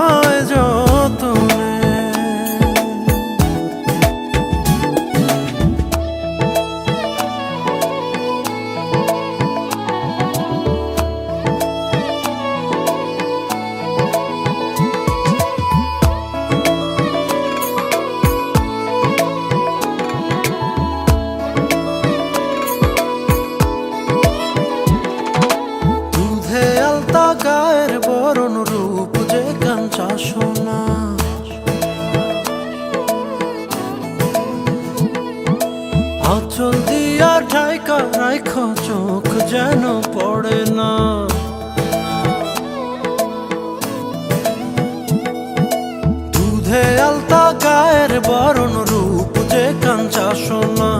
আমায় যতনে। দুধে আলতা গায়ের বরণ রূপ যে কাঞ্চা সোনা, আঁচল দিয়া ঢাইকা রাইখো চোখ যেন পড়ে না। দুধে আলতা গায়ের বরণ রূপ যে কাঞ্চা সোনা,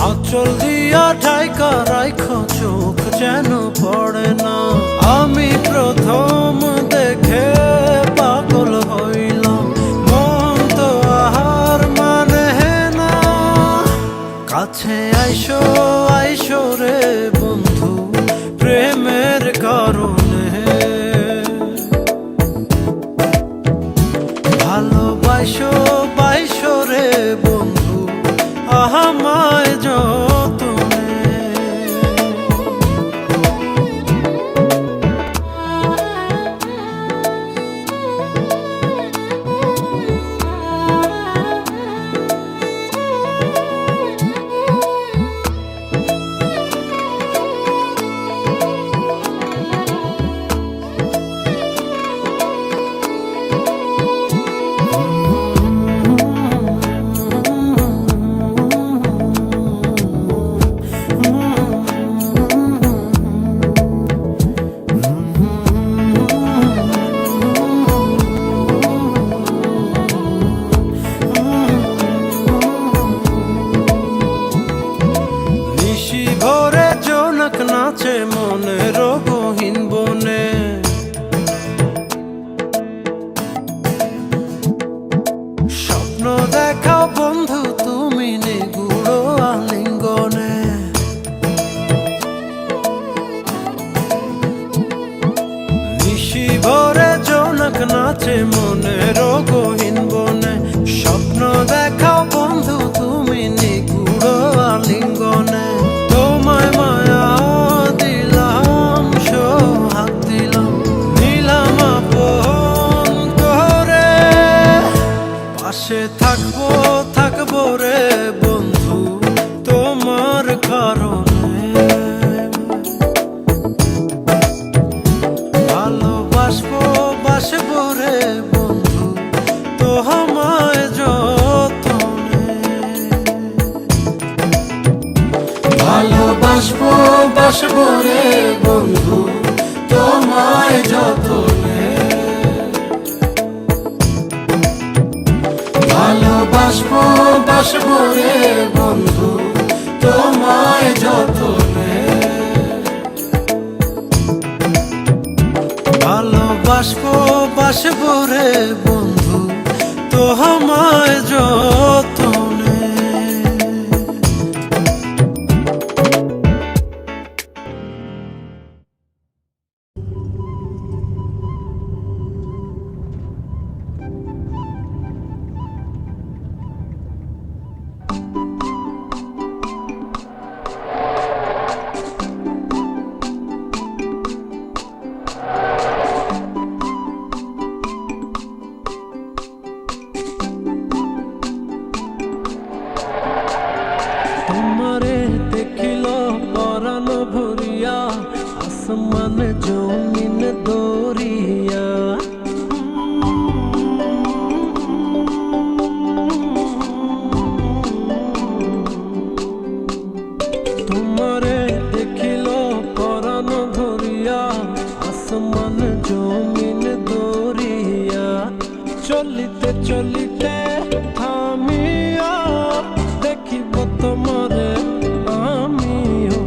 আঁচল দিয়া ঢাইকা রাইখো চোখ যেন পড়ে না। আমি প্রথম দেখে পাগল হইলাম, মন তো আহার মানে না। কাছে আইসো আইসো রে বন্ধু প্রেমের কারণে, ভালোবাসো বাইসো রে বন্ধু আমায় যতনে। ভোরে জোনাক নাচে মনের গহীন বনে, স্বপ্ন দেখাও বন্ধু তুমি নিগুড় আলিঙ্গনে। নিশি ভোরে জোনাক নাচে মনের গহীন বনে, স্বপ্ন দেখাও বন্ধু তুমি নিগুড় আলিঙ্গনে। তোমায় মায়া দিলাম সোহাগ দিলাম, নিলাম আপন করে। পাশে থাকবো থাকবো রে বন্ধু তোমার কারণে, ভালোবাসবো বাসবো রে বন্ধু তোমায় যতনে। ভালোবাসবো বাসবো রে বন্ধু তোমায় যতনে, ভালোবাসবো বাসবো রে বন্ধু তোমায় যতনে। ভালোবাসবো বাসবো রে বন্ধু তোমায় যতনে। তোমারে দেখিল পরাণ ভরিয়া, আসমান জমিন দরিয়া। তোমারে দেখিল পরাণ ভরিয়া, আসমান জমিন দরিয়া। চলিতে চলিতে থামিয়া দেখিব তোমারে আমিও,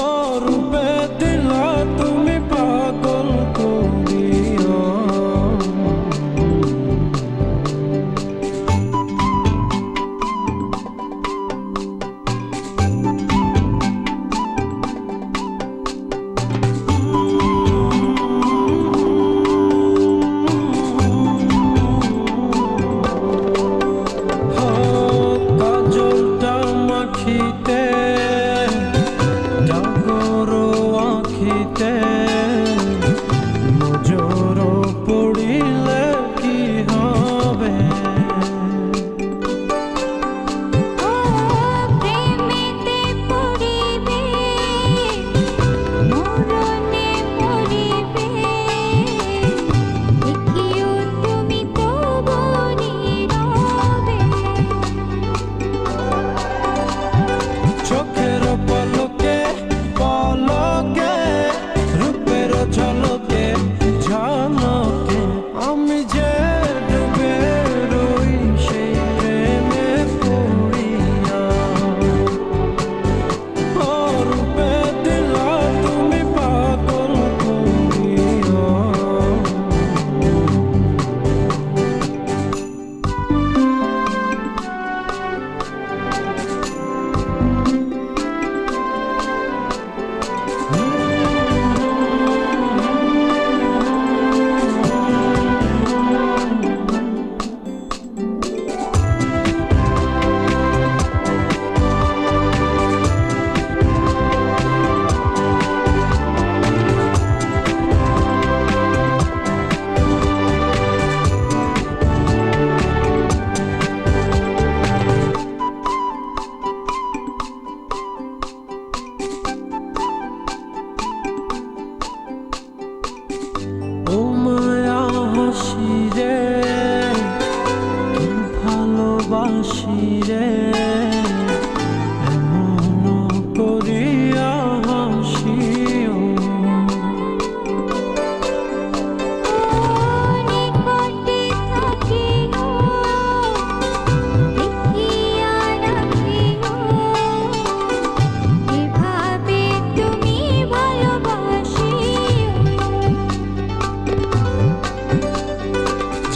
অরূপে দিলা তুমি পাগল করিয়া।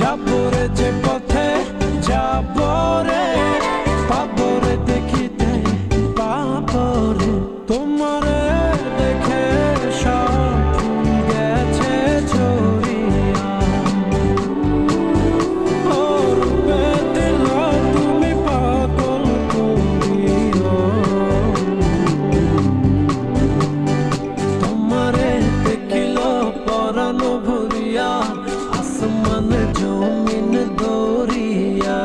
যাবরে যে পথে যাবরে পাবরে দেখিতে পাবরে তোমারে দেখে সব ফুল গেছে ঝরিয়া ও রূপে দিল তুমি পাগল করিয়া তোমারে দেখিল পরাণ ভরিয়া আসমান জমিন দরিয়া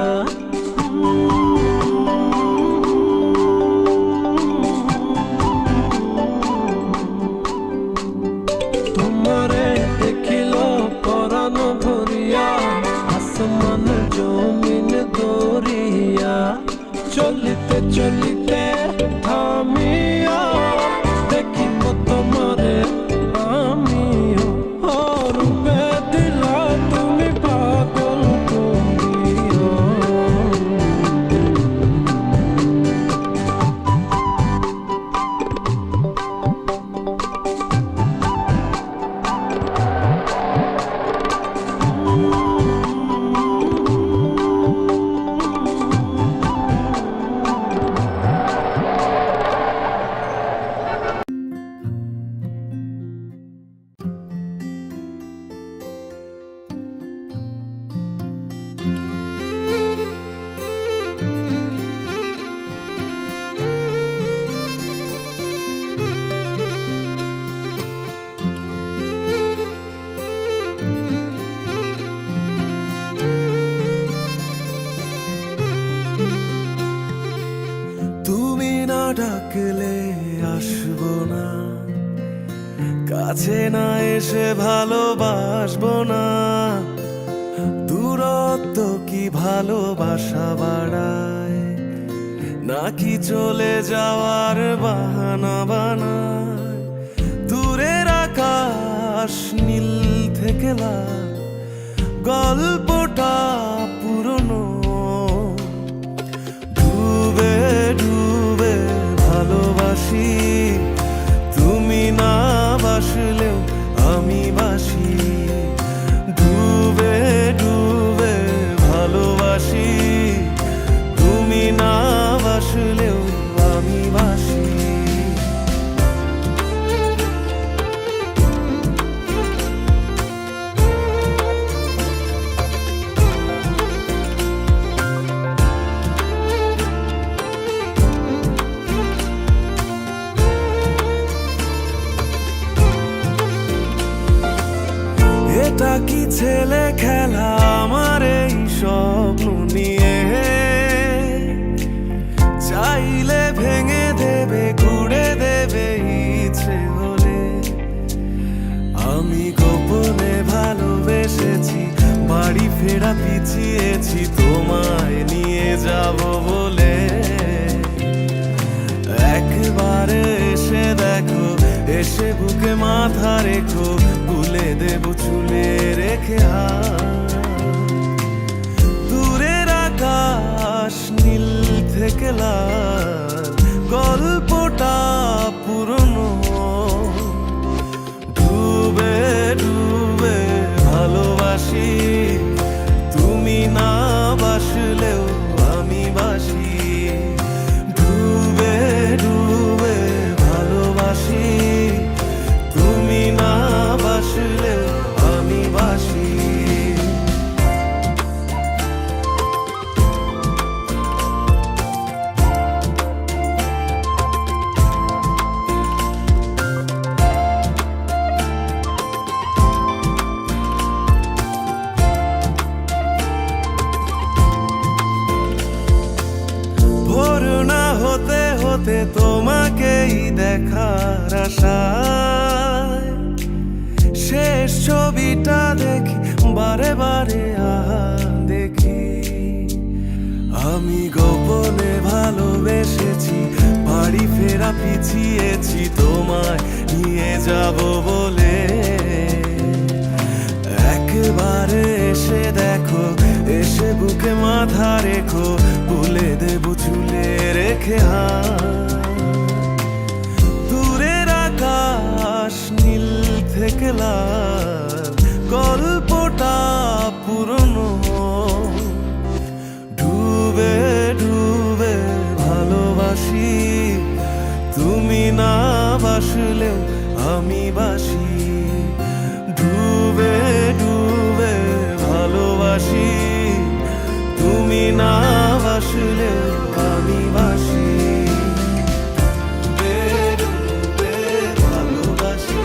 তোমারে দেখিল পরাণ ভরিয়া আসমান জমিন দরিয়া চলিতে চলিতে থামিয়া দেখিব তোমারে আমিও ও রূপে দিল তুমি পাগল করিয়া তুমি না ডাকলে আসবো না, কাছে না এসে ভালোবাসবো না। দূরত্ব কি ভালোবাসা বাড়ায়, নাকি চলে যাওয়ার বাহানা বানায়? দূরের আকাশ নীল থেকে লাল, গল্পটা পুরনো। ডুবে ডুবে ভালোবাসি, তুমি না বাসলেও আমি বাসি। ডুবে ডুবে ভালোবাসি, তুমি না বাসলেও আমি বাসি। এটা কি ছেলে খেলা আমার এই স্বপ্ন নিয়ে? চাইলে ভেঙে দেবে গুড়ে দেবে ইচ্ছে হলে। আমি গোপনে ভালোবেসেছি, বাড়ি ফেরা পিছিয়েছি তোমায় নিয়ে যাব বলে। একবারে এসে দেখো, এসে বুকে মাথা রেখো, ভুলে দেব চুলে রেখে হাত। দূরের আকাশ নীল থেকে লাল, গল্পটা পুরনো। ডুবে ডুবে ভালোবাসি, তুমি না বাসলেও আমি বাসি। ডুবে ডুবে ভালোবাসি, তুমি না বাসলেও আমি বাসি। ভোর না হতে হতে তোমাকেই দেখার আশায়, শেষ ছবিটা দেখি বারে বারে দেখি। আমি গোপনে ভালোবেসেছি, বাড়ি ফেরা পিছিয়েছি তোমায় নিয়ে যাব বলে। একবারে এসে দেখো, এসে বুকে মাথা রেখো, ভুলে দেব চুলে রেখে হাত। দূরের আকাশ নীল থেকে লাল, গল্পটা পুরনো। বাসলেও আমি বাসি, বেরূপে ভালোবাসি।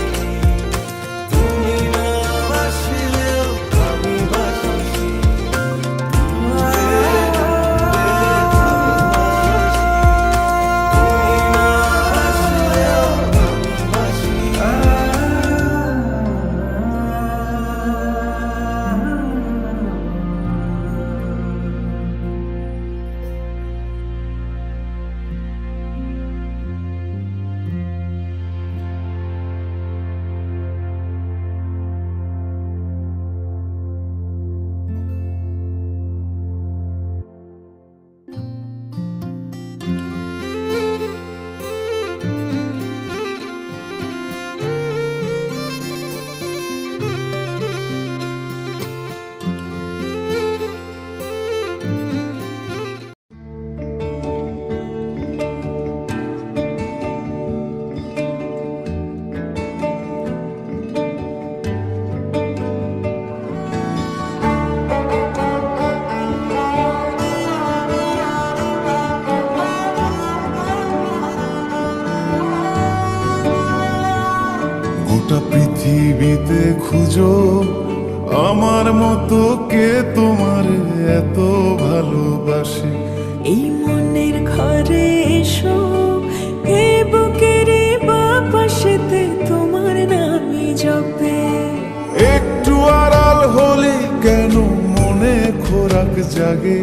তুমি না বাসলেও আমি বাসি, গোটা পৃথিবীতে খুঁজো আমার মতো কে তোমার এত ভালোবাসে। এই মনের ঘরে এসো, এই বুকের বাপাশেতে তোমার নামই জপে। একটু আড়াল হলে কেন মনে খোরাক জাগে,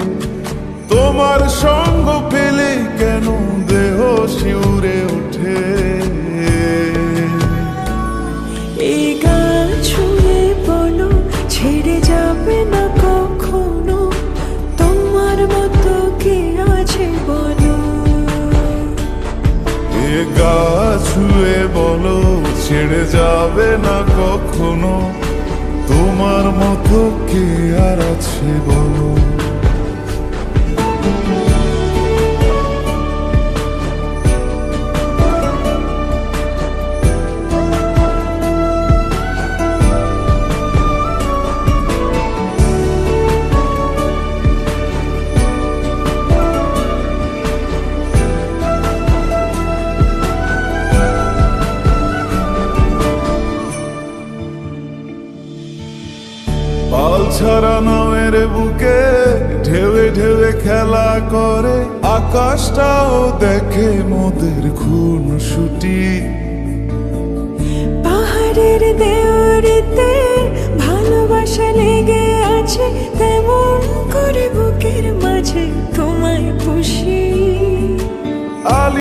তোমার সঙ্গ পেলে কেন দেহ শিউরে ওঠে। এই গান ছুঁয়ে বলো ছেড়ে যাবে না কখনো, তোমার মতো কে আছে বলো। এ গা ছুঁয়ে বলো ছেড়ে যাবে না কখনো, তোমার মতো কে আর আছে বলো। পাল ছাড়া নামের বুকে ঢেউে ঢেউে খেলা করে, আকাশটাও দেখে মোদের খুন ছুটি। পাহাড়ের দেওয়ারিতে ভালোবাসা লেগে আছে, তেমন করে বুকের মাঝে তোমায় পুষি।